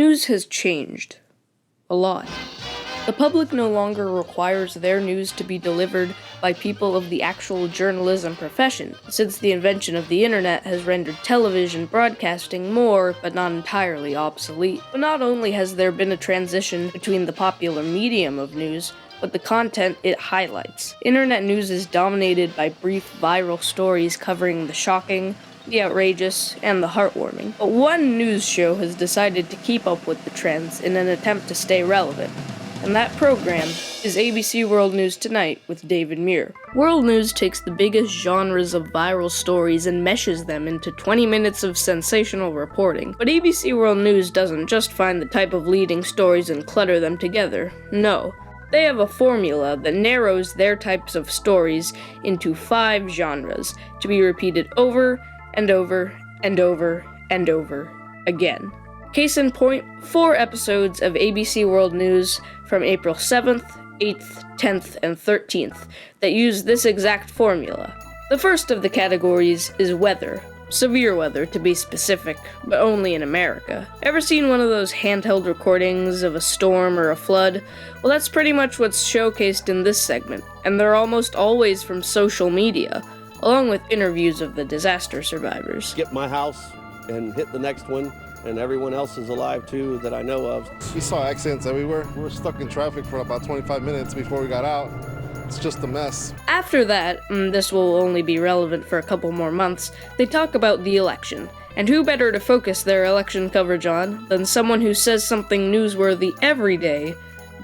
News has changed. A lot. The public no longer requires their news to be delivered by people of the actual journalism profession, since the invention of the internet has rendered television broadcasting more, but not entirely, obsolete. But not only has there been a transition between the popular medium of news, but the content it highlights. Internet news is dominated by brief viral stories covering the shocking, the outrageous, and the heartwarming. But one news show has decided to keep up with the trends in an attempt to stay relevant. And that program is ABC World News Tonight with David Muir. World News takes the biggest genres of viral stories and meshes them into 20 minutes of sensational reporting. But ABC World News doesn't just find the type of leading stories and clutter them together. No. They have a formula that narrows their types of stories into 5 genres to be repeated over and over and over and over again. Case in point, 4 episodes of ABC World News from April 7th, 8th, 10th, and 13th that use this exact formula. The first of the categories is weather. Severe weather, to be specific, but only in America. Ever seen one of those handheld recordings of a storm or a flood? Well, that's pretty much what's showcased in this segment, and they're almost always from social media, along with interviews of the disaster survivors. Skip my house and hit the next one, and everyone else is alive too that I know of. We saw accidents everywhere. We were stuck in traffic for about 25 minutes before we got out. It's just a mess. After that, this will only be relevant for a couple more months, they talk about the election. And who better to focus their election coverage on than someone who says something newsworthy every day,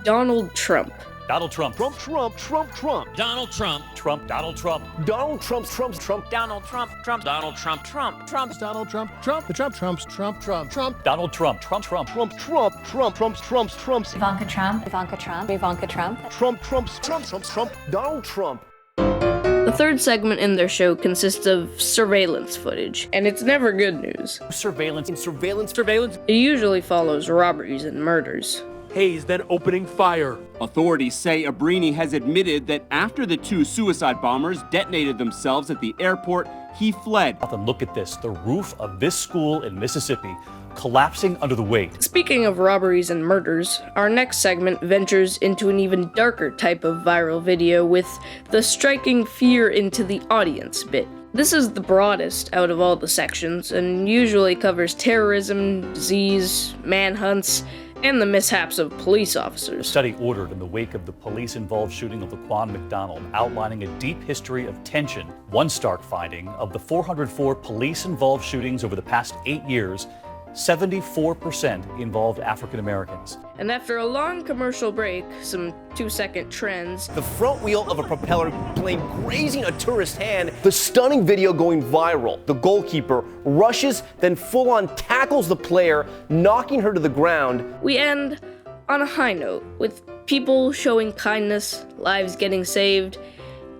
Donald Trump. Donald Trump. Trump, Trump, Trump, Trump. Donald Trump. Trump. Donald Trump. Donald Trump's Trump, Trump. Donald Trump, Trump. Donald Trump, Trump. Trump. Donald Trump, Trump. The Trump Trumps, Trump, Trump, Trump. Donald Trump, Trump, Trump. Trump, Trump, Trump, Trump's, Trump's, Trump's. Ivanka Trump, Ivanka Trump, Ivanka Trump. Trump, Trump's, Trump, Trump's, Trump. Donald Trump. The third segment in their show consists of surveillance footage, and it's never good news. Surveillance. It usually follows robberies and murders. Hayes then opening fire. Authorities say Abrini has admitted that after the 2 suicide bombers detonated themselves at the airport, he fled. Look at this. The roof of this school in Mississippi collapsing under the weight. Speaking of robberies and murders, our next segment ventures into an even darker type of viral video with the striking fear into the audience bit. This is the broadest out of all the sections and usually covers terrorism, disease, manhunts, and the mishaps of police officers. A study ordered in the wake of the police-involved shooting of Laquan McDonald, outlining a deep history of tension. One stark finding, of the 404 police-involved shootings over the past 8 years, 74% involved African Americans. And after a long commercial break, some 2-second trends, The front wheel of a propeller plane grazing a tourist's hand. The stunning video going viral. The goalkeeper rushes, then full-on tackles the player, knocking her to the ground. we end on a high note with people showing kindness, lives getting saved,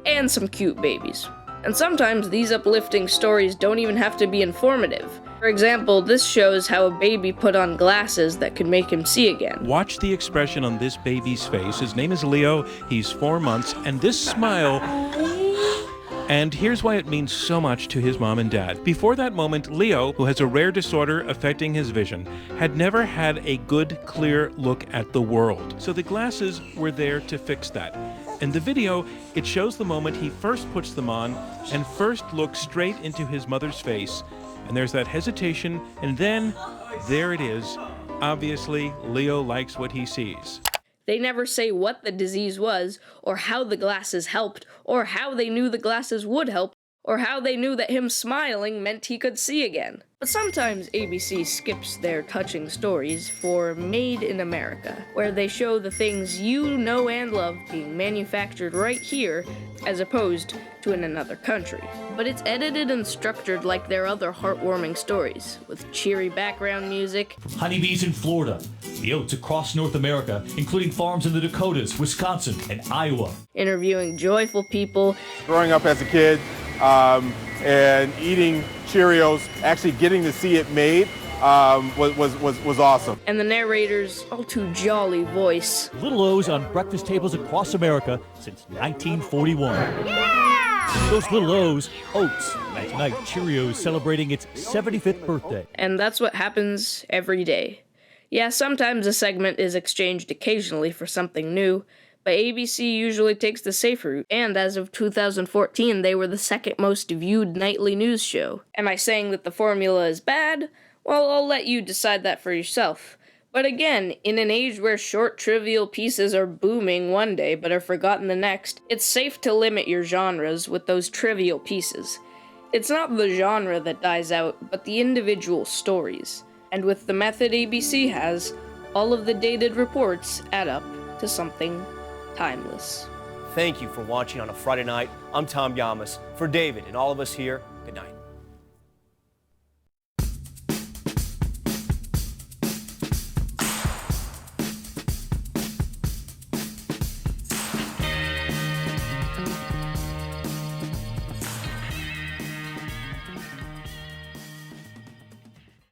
and some cute babies. And sometimes these uplifting stories don't even have to be informative. For example, this shows how a baby put on glasses that could make him see again. Watch the expression on this baby's face. His name is Leo. He's 4 months. And this smile... And here's why it means so much to his mom and dad. Before that moment, Leo, who has a rare disorder affecting his vision, had never had a good, clear look at the world. So the glasses were there to fix that. In the video, it shows the moment he first puts them on and first looks straight into his mother's face. And there's that hesitation, and then there it is. Obviously, Leo likes what he sees. They never say what the disease was, or how the glasses helped, or how they knew the glasses would help, or how they knew that him smiling meant he could see again. But sometimes ABC skips their touching stories for Made in America, where they show the things you know and love being manufactured right here, as opposed to in another country. But it's edited and structured like their other heartwarming stories, with cheery background music, Honeybees in Florida, the oats across North America, including farms in the Dakotas, Wisconsin, and Iowa. interviewing joyful people, Growing up as a kid and eating Cheerios, actually getting to see it made was awesome. and the narrator's all too jolly voice. Little O's on breakfast tables across America since 1941. Those Little O's, oats, and tonight Cheerios celebrating its 75th birthday. And that's what happens every day. Yeah, sometimes a segment is exchanged occasionally for something new, but ABC usually takes the safe route, and as of 2014, they were the second most viewed nightly news show. Am I saying that the formula is bad? Well, I'll let you decide that for yourself. But again, in an age where short trivial pieces are booming one day but are forgotten the next, it's safe to limit your genres with those trivial pieces. It's not the genre that dies out, but the individual stories. And with the method ABC has, all of the dated reports add up to something timeless. Thank you for watching on a Friday night. I'm Tom Yamas. For David and all of us here, good night.